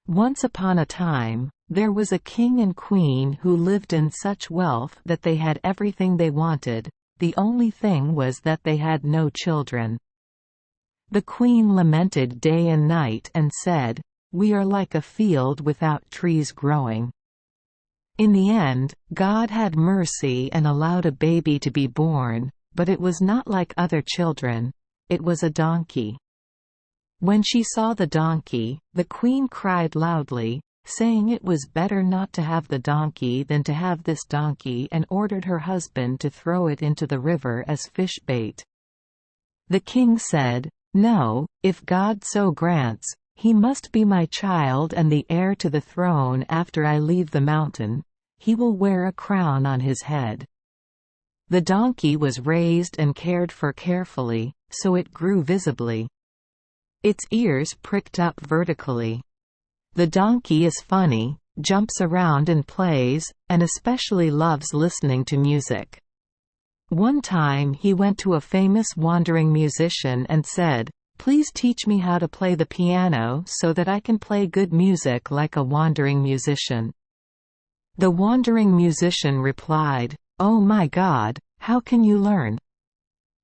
Once upon a time, there was a king and queen who lived in such wealth that they had everything they wanted. The only thing was that they had no children. The queen lamented day and night and said, "We are like a field without trees growing." In the end, God had mercy and allowed a baby to be born, but it was not like other children. It was a donkey. When she saw the donkey, the queen cried loudly, saying it was better not to have the donkey than to have this donkey, and ordered her husband to throw it into the river as fish bait. The king said, "No, if God so grants, he must be my child and the heir to the throne after I leave the mountain. He will wear a crown on his head." The donkey was raised and cared for carefully, so it grew visibly. Its ears pricked up vertically. The donkey is funny, jumps around and plays, and especially loves listening to music. One time he went to a famous wandering musician and said, "Please teach me how to play the piano so that I can play good music like a wandering musician." The wandering musician replied, "Oh my God, how can you learn?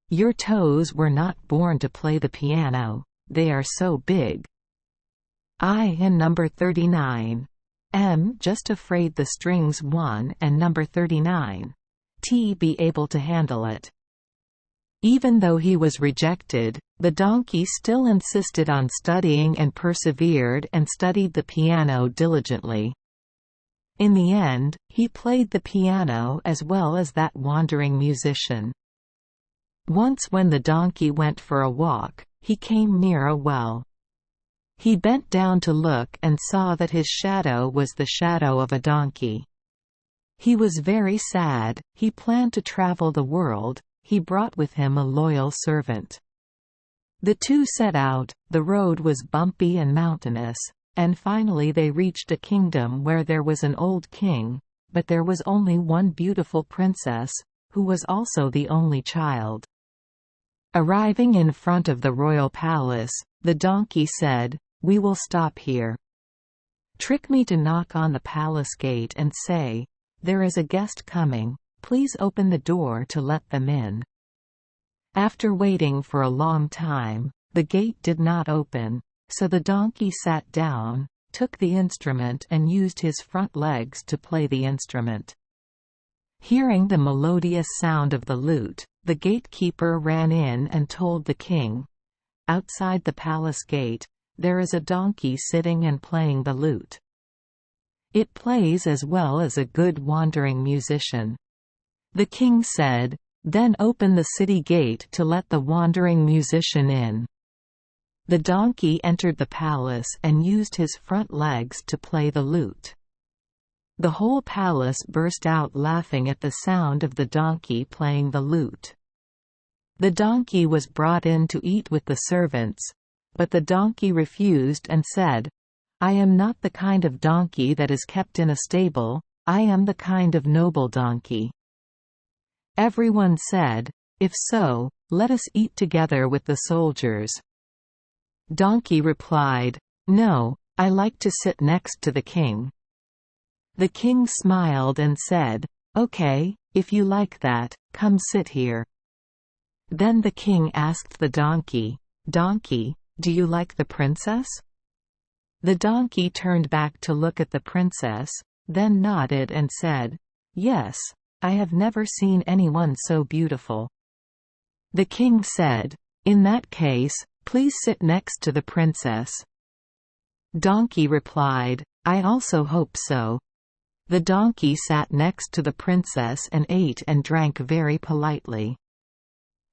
Your toes were not born to play the piano. They are so big." I and number 39. Just afraid the strings won, and number 39. Be able to handle it. Even though he was rejected, the donkey still insisted on studying and persevered and studied the piano diligently. In the end, he played the piano as well as that wandering musician. Once when the donkey went for a walk, he came near a well. He bent down to look and saw that his shadow was the shadow of a donkey. He was very sad. He planned to travel the world. He brought with him a loyal servant. The two set out. The road was bumpy and mountainous, and finally they reached a kingdom where there was an old king, but there was only one beautiful princess, who was also the only child. Arriving in front of the royal palace, the donkey said, "We will stop here. Trick me to knock on the palace gate and say, 'There is a guest coming, please open the door to let them in.'" After waiting for a long time, the gate did not open, so the donkey sat down, took the instrument and used his front legs to play the instrument. Hearing the melodious sound of the lute, the gatekeeper ran in and told the king, "Outside the palace gate, there is a donkey sitting and playing the lute. It plays as well as a good wandering musician." The king said, "Then open the city gate to let the wandering musician in." The donkey entered the palace and used his front legs to play the lute. The whole palace burst out laughing at the sound of the donkey playing the lute. The donkey was brought in to eat with the servants, but the donkey refused and said, "I am not the kind of donkey that is kept in a stable, I am the kind of noble donkey." Everyone said, "If so, let us eat together with the soldiers." Donkey replied, "No, I like to sit next to the king." The king smiled and said, "Okay, if you like that, come sit here." Then the king asked the donkey, "Donkey, do you like the princess?" The donkey turned back to look at the princess, then nodded and said, "Yes, I have never seen anyone so beautiful." The king said, "In that case, please sit next to the princess." Donkey replied, "I also hope so." The donkey sat next to the princess and ate and drank very politely.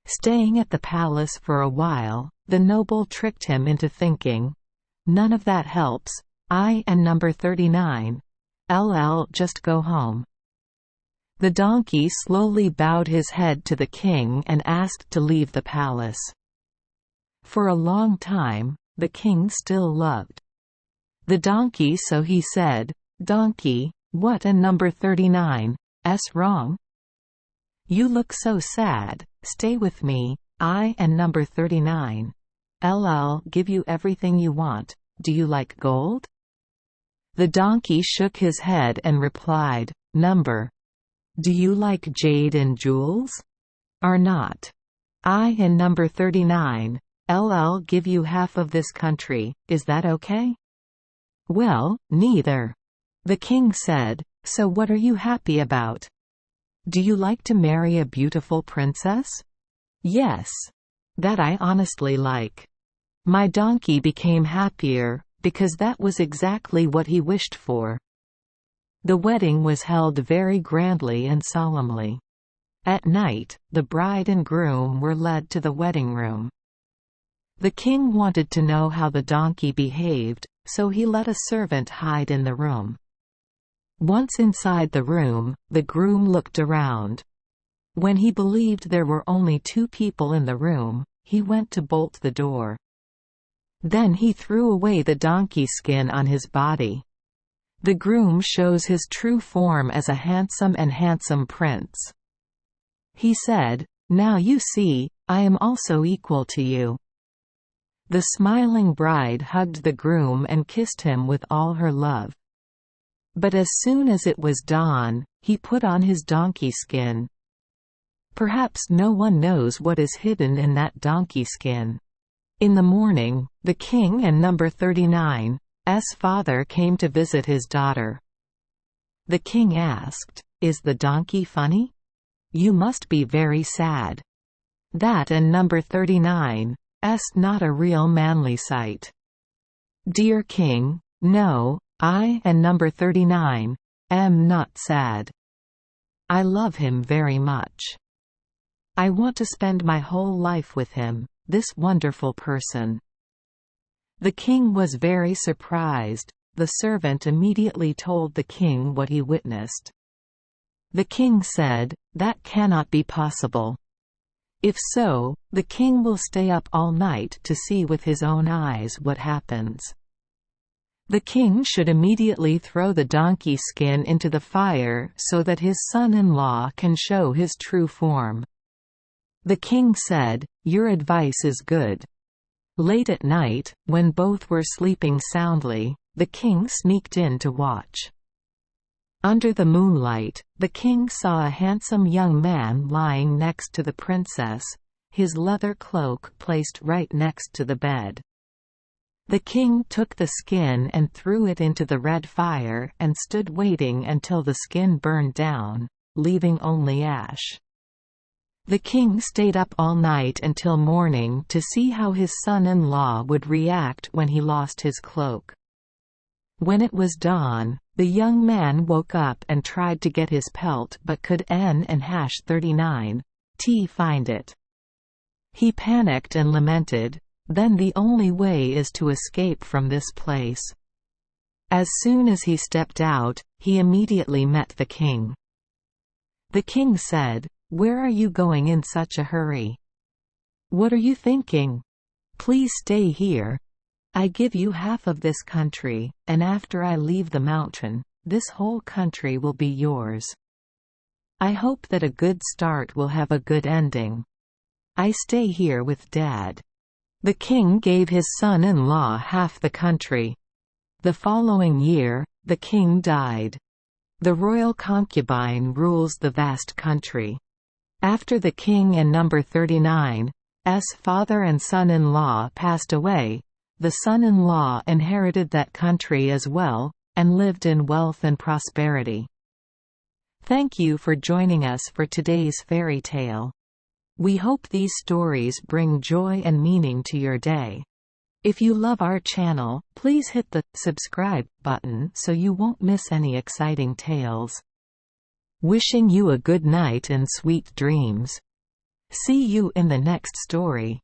Staying at the palace for a while, the noble tricked him into thinking, "None of that helps, I and number 39. Just go home." The donkey slowly bowed his head to the king and asked to leave the palace. For a long time, the king still loved the donkey, so he said, "Donkey, what a number 39's wrong? You look so sad, stay with me, I and number 39. I'll give you everything you want. Do you like gold?" The donkey shook his head and replied, "Number. Do you like jade and jewels? Or not? I and number 39, I'll give you half of this country, is that okay?" "Well, neither." The king said, "So what are you happy about? Do you like to marry a beautiful princess?" "Yes. That I honestly like." My donkey became happier, because that was exactly what he wished for. The wedding was held very grandly and solemnly. At night, the bride and groom were led to the wedding room. The king wanted to know how the donkey behaved, so he let a servant hide in the room. Once inside the room, the groom looked around. When he believed there were only 2 people in the room, he went to bolt the door. Then he threw away the donkey skin on his body. The groom shows his true form as a handsome prince. He said, "Now you see, I am also equal to you." The smiling bride hugged the groom and kissed him with all her love. But as soon as it was dawn, he put on his donkey skin. Perhaps no one knows what is hidden in that donkey skin. In the morning, the king and number 39's father came to visit his daughter. The king asked, "Is the donkey funny? You must be very sad. That and number 39's not a real manly sight." "Dear king, no, I and number 39 am not sad. I love him very much. I want to spend my whole life with him, this wonderful person." The king was very surprised. The servant immediately told the king what he witnessed. The king said, "That cannot be possible. If so, the king will stay up all night to see with his own eyes what happens. The king should immediately throw the donkey skin into the fire so that his son-in-law can show his true form." The king said, "Your advice is good." Late at night, when both were sleeping soundly, the king sneaked in to watch. Under the moonlight, the king saw a handsome young man lying next to the princess, his leather cloak placed right next to the bed. The king took the skin and threw it into the red fire and stood waiting until the skin burned down, leaving only ash. The king stayed up all night until morning to see how his son-in-law would react when he lost his cloak. When it was dawn, the young man woke up and tried to get his pelt but could N#39 find it. He panicked and lamented, "Then the only way is to escape from this place." As soon as he stepped out, he immediately met the king. The king said, "Where are you going in such a hurry? What are you thinking? Please stay here. I give you half of this country, and after I leave the mountain, this whole country will be yours. I hope that a good start will have a good ending. I stay here with Dad." The king gave his son-in-law half the country. The following year, the king died. The royal concubine rules the vast country. After the king and number 39's father and son-in-law passed away, the son-in-law inherited that country as well, and lived in wealth and prosperity. Thank you for joining us for today's fairy tale. We hope these stories bring joy and meaning to your day. If you love our channel, please hit the subscribe button so you won't miss any exciting tales. Wishing you a good night and sweet dreams. See you in the next story.